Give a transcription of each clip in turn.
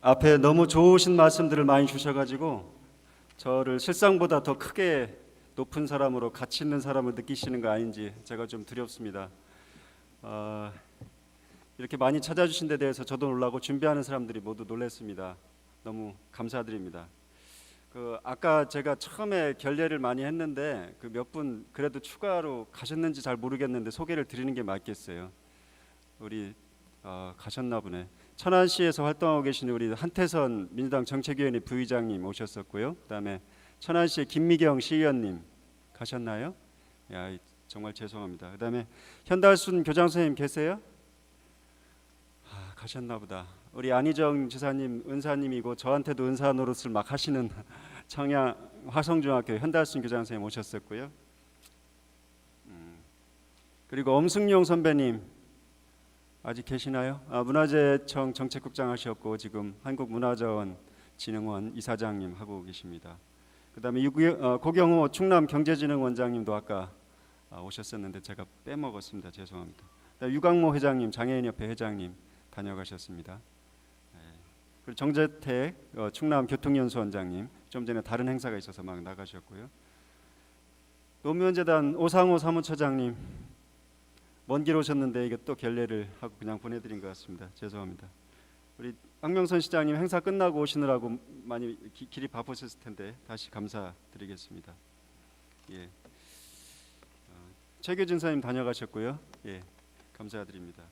앞에 너무 좋으신 말씀들을 많이 주셔가지고 저를 실상보다 더 크게 높은 사람으로 가치 있는 사람을 느끼시는 거 아닌지 제가 좀 두렵습니다. 이렇게 많이 찾아주신 데 대해서 저도 놀라고 준비하는 사람들이 모두 놀랐습니다. 너무 감사드립니다. 아까 제가 처음에 결례를 많이 했는데 몇 분 그래도 추가로 가셨는지 잘 모르겠는데 소개를 드리는 게 맞겠어요. 우리 가셨나 보네. 천안시에서 활동하고 계신 우리 한태선 민주당 정책위원회 부의장님 오셨었고요. 그다음에 천안시의 김미경 시의원님 가셨나요? 야, 정말 죄송합니다. 그다음에 현달순 교장 선생님 계세요? 가셨나 보다. 우리 안희정 지사님 은사님이고 저한테도 은사 노릇을 막 하시는 청양 화성중학교 현달순 교장 선생님 오셨었고요. 그리고 엄승용 선배님 아직 계시나요? 문화재청 정책국장 하셨고 지금 한국문화자원진흥원 이사장님 하고 계십니다. 그다음에 고경호 충남경제진흥원장님도 아까 오셨었는데 제가 빼먹었습니다. 죄송합니다. 유광모 회장님 장애인협회 회장님 다녀가셨습니다. 그리고 정재택 충남교통연수원장님 좀 전에 다른 행사가 있어서 막 나가셨고요. 노무현재단 오상호 사무처장님 먼 길 오셨는데 이게 또 결례를 하고 그냥 보내드린 것 같습니다. 죄송합니다. 우리 황명선 시장님 행사 끝나고 오시느라고 많이 길이 바쁘셨을 텐데 다시 감사드리겠습니다. 예. 최규진 사님 다녀가셨고요. 예, 감사드립니다.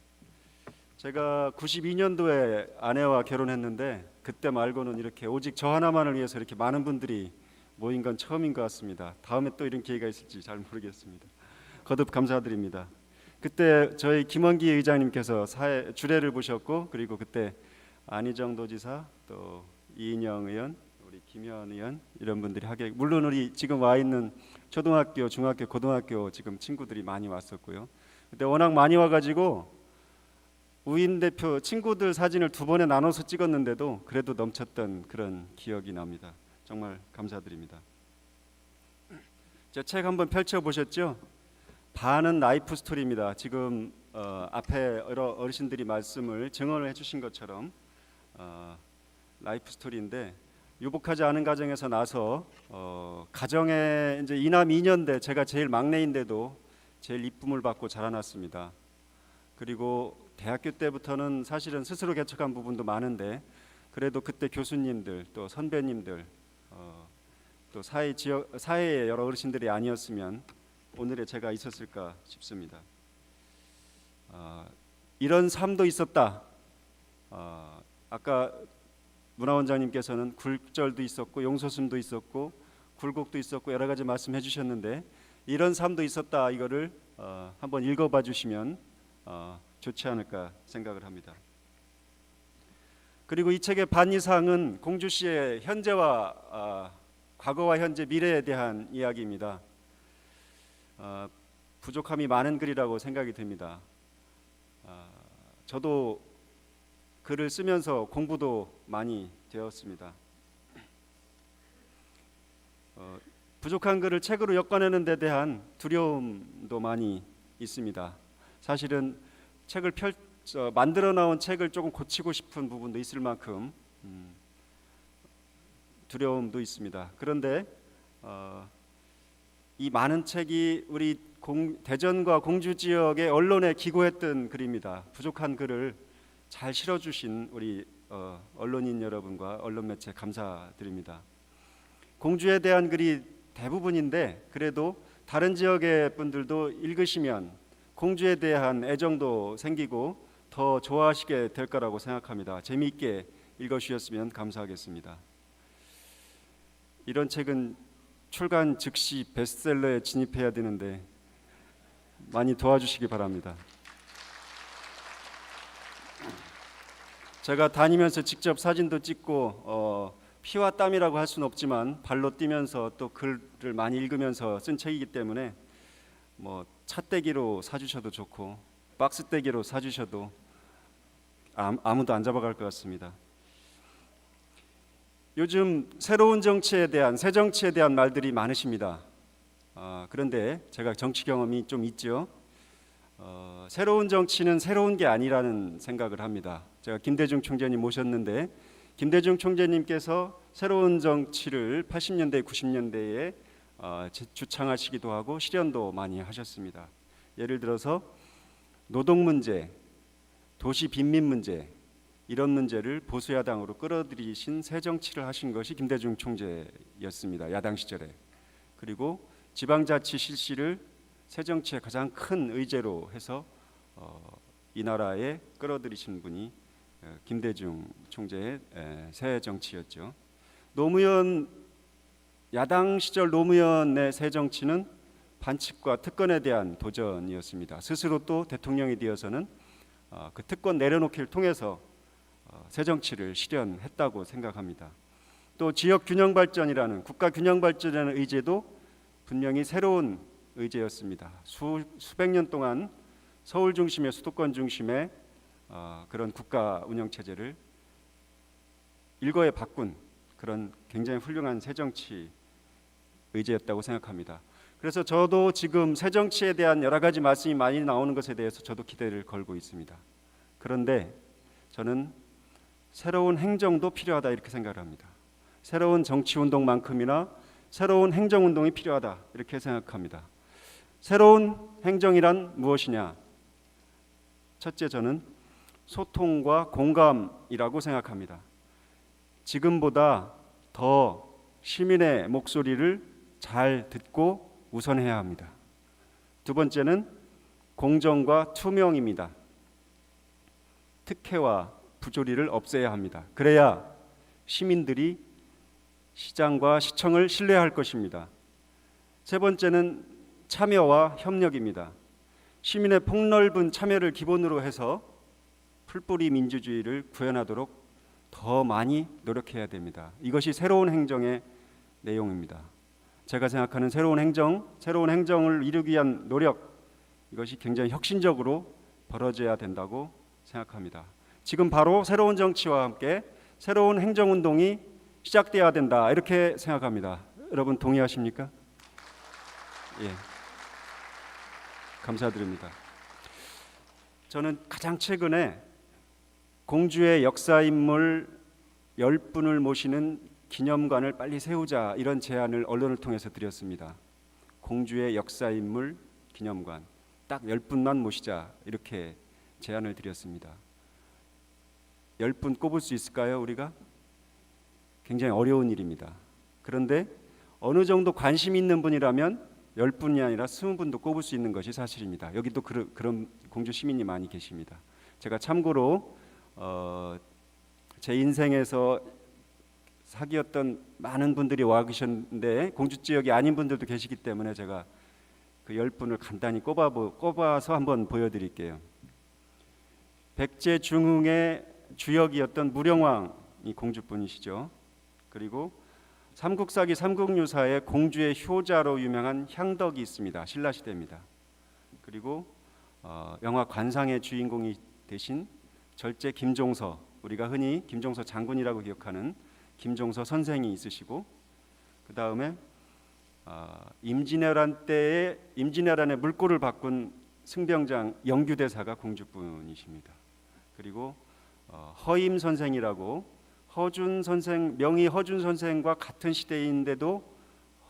제가 92년도에 아내와 결혼했는데 그때 말고는 이렇게 오직 저 하나만을 위해서 이렇게 많은 분들이 모인 건 처음인 것 같습니다. 다음에 또 이런 기회가 있을지 잘 모르겠습니다. 거듭 감사드립니다. 그때 저희 김원기 의장님께서 주례를 보셨고 그리고 그때 안희정 도지사 또 이인영 의원 우리 김현 의원 이런 분들이 하게 물론 우리 지금 와 있는 초등학교 중학교 고등학교 지금 친구들이 많이 왔었고요. 그때 워낙 많이 와가지고 우인 대표 친구들 사진을 2번에 나눠서 찍었는데도 그래도 넘쳤던 그런 기억이 납니다. 정말 감사드립니다. 제 책 한번 펼쳐보셨죠? 반은 라이프 스토리입니다. 지금 앞에 여러 어르신들이 말씀을 증언을 해주신 것처럼 라이프 스토리인데 유복하지 않은 가정에서 나서 가정에 이제 이남 2년대 제가 제일 막내인데도 제일 이쁨을 받고 자라났습니다. 그리고 대학교 때부터는 사실은 스스로 개척한 부분도 많은데 그래도 그때 교수님들 또 선배님들 또 사회의 여러 어르신들이 아니었으면 오늘의 제가 있었을까 싶습니다. 이런 삶도 있었다. 아까 문화원장님께서는 굴절도 있었고 용서슴도 있었고 굴곡도 있었고 여러 가지 말씀해 주셨는데 이런 삶도 있었다. 이거를 한번 읽어봐 주시면 좋지 않을까 생각을 합니다. 그리고 이 책의 반 이상은 공주시의 현재와 과거와 현재 미래에 대한 이야기입니다. 부족함이 많은 글이라고 생각이 듭니다. 저도 글을 쓰면서 공부도 많이 되었습니다. 부족한 글을 책으로 엮어내는 데 대한 두려움도 많이 있습니다. 사실은 책을 만들어 나온 책을 조금 고치고 싶은 부분도 있을 만큼 두려움도 있습니다. 그런데 이 많은 책이 우리 대전과 공주 지역의 언론에 기고했던 글입니다. 부족한 글을 잘 실어주신 우리 언론인 여러분과 언론 매체 감사드립니다. 공주에 대한 글이 대부분인데 그래도 다른 지역의 분들도 읽으시면 공주에 대한 애정도 생기고 더 좋아하시게 될 거라고 생각합니다. 재미있게 읽어주셨으면 감사하겠습니다. 이런 책은 출간 즉시 베스트셀러에 진입해야 되는데 많이 도와주시기 바랍니다. 제가 다니면서 직접 사진도 찍고 피와 땀이라고 할 수는 없지만 발로 뛰면서 또 글을 많이 읽으면서 쓴 책이기 때문에 뭐 찻대기로 사주셔도 좋고 박스대기로 사주셔도 아무도 안 잡아갈 것 같습니다. 요즘 새로운 정치에 대한 새 정치에 대한 말들이 많으십니다. 그런데 제가 정치 경험이 좀 있죠. 새로운 정치는 새로운 게 아니라는 생각을 합니다. 제가 김대중 총재님 모셨는데 김대중 총재님께서 새로운 정치를 80년대, 90년대에 주창하시기도 하고 실현도 많이 하셨습니다. 예를 들어서 노동 문제, 도시 빈민 문제, 이런 문제를 보수야당으로 끌어들이신 새 정치를 하신 것이 김대중 총재였습니다. 야당 시절에. 그리고 지방자치 실시를 새 정치의 가장 큰 의제로 해서 이 나라에 끌어들이신 분이 김대중 총재의 새 정치였죠. 노무현 야당 시절 노무현의 새 정치는 반칙과 특권에 대한 도전이었습니다. 스스로 또 대통령이 되어서는 그 특권 내려놓기를 통해서 새 정치를 실현했다고 생각합니다. 또 지역 균형 발전이라는 국가 균형 발전이라는 의제도 분명히 새로운 의제였습니다. 수백 년 동안 서울 중심의 수도권 중심의 그런 국가 운영 체제를 일거에 바꾼 그런 굉장히 훌륭한 새 정치 의제였다고 생각합니다. 그래서 저도 지금 새 정치에 대한 여러 가지 말씀이 많이 나오는 것에 대해서 저도 기대를 걸고 있습니다. 그런데 저는 새로운 행정도 필요하다 이렇게 생각을 합니다. 새로운 정치 운동만큼이나 새로운 행정 운동이 필요하다 이렇게 생각합니다. 새로운 행정이란 무엇이냐? 첫째, 저는 소통과 공감이라고 생각합니다. 지금보다 더 시민의 목소리를 잘 듣고 우선해야 합니다. 두 번째는 공정과 투명입니다. 특혜와 부조리를 없애야 합니다. 그래야 시민들이 시장과 시청을 신뢰할 것입니다. 세 번째는 참여와 협력입니다. 시민의 폭넓은 참여를 기본으로 해서 풀뿌리 민주주의를 구현하도록 더 많이 노력해야 됩니다. 이것이 새로운 행정의 내용입니다. 제가 생각하는 새로운 행정을 이루기 위한 노력, 이것이 굉장히 혁신적으로 벌어져야 된다고 생각합니다. 지금 바로 새로운 정치와 함께 새로운 행정운동이 시작돼야 된다 이렇게 생각합니다. 여러분 동의하십니까? 예, 감사드립니다. 저는 가장 최근에 공주의 역사인물 10분을 모시는 기념관을 빨리 세우자 이런 제안을 언론을 통해서 드렸습니다. 공주의 역사인물 기념관 딱 10분만 모시자 이렇게 제안을 드렸습니다. 10분 꼽을 수 있을까요? 우리가? 굉장히 어려운 일입니다. 그런데 어느 정도 관심 있는 분이라면 10분이 아니라 20분도 꼽을 수 있는 것이 사실입니다. 여기도 그런 공주 시민이 많이 계십니다. 제가 참고로 제 인생에서 사귀었던 많은 분들이 와 계셨는데 공주 지역이 아닌 분들도 계시기 때문에 제가 그 10분을 간단히 꼽아서 한번 보여드릴게요. 백제 중흥의 주역이었던 무령왕이 공주분이시죠. 그리고 삼국사기 삼국유사의 공주의 효자로 유명한 향덕이 있습니다. 신라시대입니다. 그리고 영화 관상의 주인공이 되신 절제 김종서, 우리가 흔히 김종서 장군이라고 기억하는 김종서 선생이 있으시고, 그 다음에 임진왜란 때에 임진왜란의 물꼬를 바꾼 승병장 영규대사가 공주분이십니다. 그리고 허임 선생이라고 허준 선생, 명의 허준 선생과 같은 시대인데도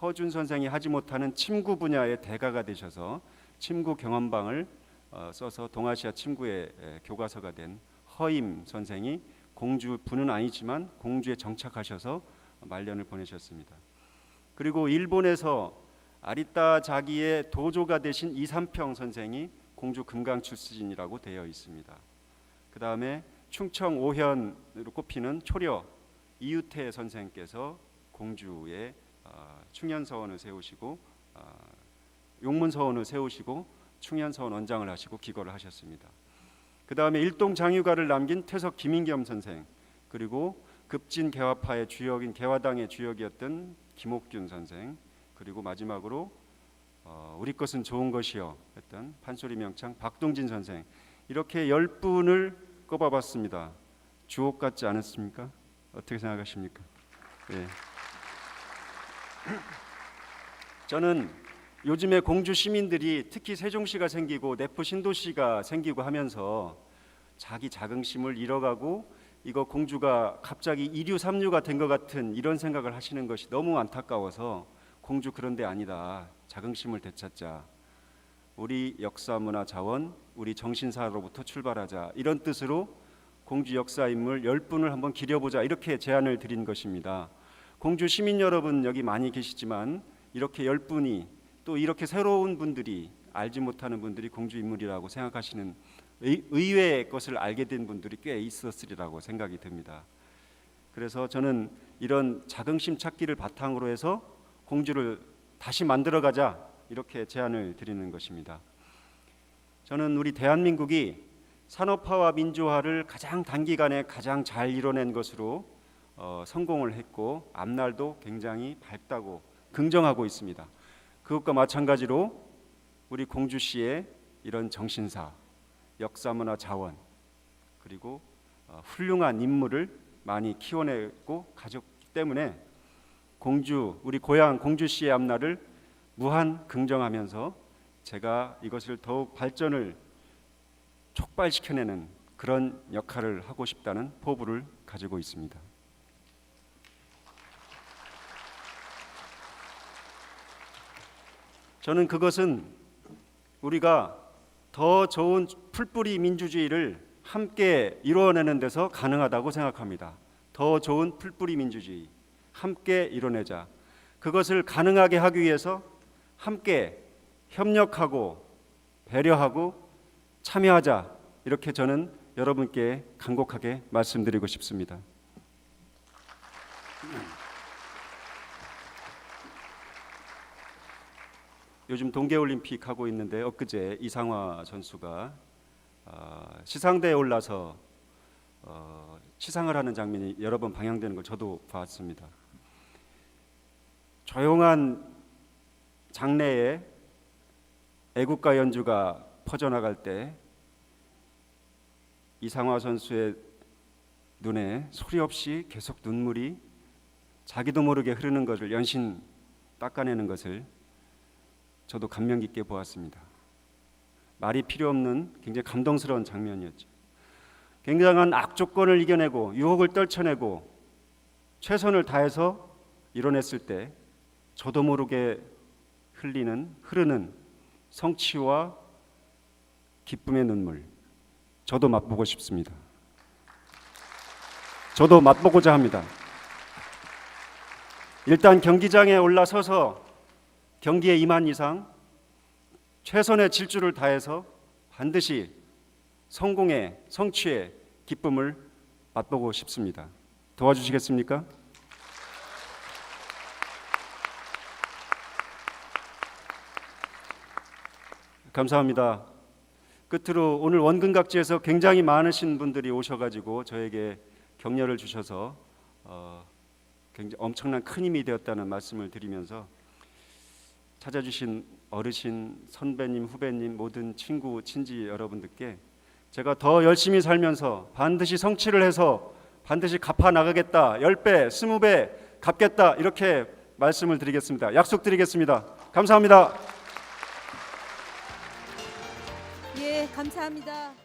허준 선생이 하지 못하는 침구 분야의 대가가 되셔서 침구 경험방을 써서 동아시아 침구의 교과서가 된 허임 선생이 공주분은 아니지만 공주에 정착하셔서 말년을 보내셨습니다. 그리고 일본에서 아리따 자기의 도조가 되신 이삼평 선생이 공주 금강 출신이라고 되어 있습니다. 그 다음에 충청 오현으로 꼽히는 초려 이유태 선생께서 공주의 충현서원을 세우시고 용문서원을 세우시고 충현서원 원장을 하시고 기거를 하셨습니다. 그 다음에 일동장유가를 남긴 태석 김인겸 선생, 그리고 급진 개화파의 주역인 개화당의 주역이었던 김옥균 선생, 그리고 마지막으로 우리 것은 좋은 것이요 했던 판소리 명창 박동진 선생, 이렇게 10분을 꼽아봤습니다. 주옥 같지 않았습니까? 어떻게 생각하십니까? 예. 저는 요즘에 공주 시민들이 특히 세종시가 생기고 내포 신도시가 생기고 하면서 자기 자긍심을 잃어가고 이거 공주가 갑자기 2류 3류가 된 것 같은 이런 생각을 하시는 것이 너무 안타까워서 공주 그런 데 아니다. 자긍심을 되찾자. 우리 역사 문화 자원, 우리 정신사로부터 출발하자. 이런 뜻으로 공주 역사 인물 10분을 한번 기려보자. 이렇게 제안을 드린 것입니다. 공주 시민 여러분 여기 많이 계시지만 이렇게 10분이 또 이렇게 새로운 분들이 알지 못하는 분들이 공주 인물이라고 생각하시는 의외의 것을 알게 된 분들이 꽤 있었으리라고 생각이 듭니다. 그래서 저는 이런 자긍심 찾기를 바탕으로 해서 공주를 다시 만들어가자 이렇게 제안을 드리는 것입니다. 저는 우리 대한민국이 산업화와 민주화를 가장 단기간에 가장 잘 이뤄낸 것으로 성공을 했고 앞날도 굉장히 밝다고 긍정하고 있습니다. 그것과 마찬가지로 우리 공주시의 이런 정신사, 역사문화 자원 그리고 훌륭한 인물을 많이 키워내고 가졌기 때문에 우리 고향 공주시의 앞날을 무한 긍정하면서 제가 이것을 더욱 발전을 촉발시켜내는 그런 역할을 하고 싶다는 포부를 가지고 있습니다. 저는 그것은 우리가 더 좋은 풀뿌리 민주주의를 함께 이루어내는 데서 가능하다고 생각합니다. 더 좋은 풀뿌리 민주주의 함께 이뤄내자. 그것을 가능하게 하기 위해서 함께 협력하고 배려하고 참여하자. 이렇게 저는 여러분께 간곡하게 말씀드리고 싶습니다. 요즘 동계올림픽 하고 있는데 엊그제 이상화 선수가 시상대에 올라서 시상을 하는 장면이 여러 번 방영되는 걸 저도 봤습니다. 조용한 장내에 애국가 연주가 퍼져나갈 때 이상화 선수의 눈에 소리 없이 계속 눈물이 자기도 모르게 흐르는 것을 연신 닦아내는 것을 저도 감명 깊게 보았습니다. 말이 필요 없는 굉장히 감동스러운 장면이었죠. 굉장한 악조건을 이겨내고 유혹을 떨쳐내고 최선을 다해서 이뤄냈을 때 저도 모르게 흐르는 성취와 기쁨의 눈물, 저도 맛보고 싶습니다. 저도 맛보고자 합니다. 일단 경기장에 올라서서 경기에 임한 이상 최선의 질주를 다해서 반드시 성공의 성취의 기쁨을 맛보고 싶습니다. 도와주시겠습니까? 감사합니다. 끝으로 오늘 원근각지에서 굉장히 많으신 분들이 오셔가지고 저에게 격려를 주셔서 굉장히 엄청난 큰 힘이 되었다는 말씀을 드리면서 찾아주신 어르신, 선배님, 후배님, 모든 친구, 친지 여러분들께 제가 더 열심히 살면서 반드시 성취를 해서 반드시 갚아 나가겠다, 10배, 20배 갚겠다 이렇게 말씀을 드리겠습니다. 약속드리겠습니다. 감사합니다. 예, 감사합니다.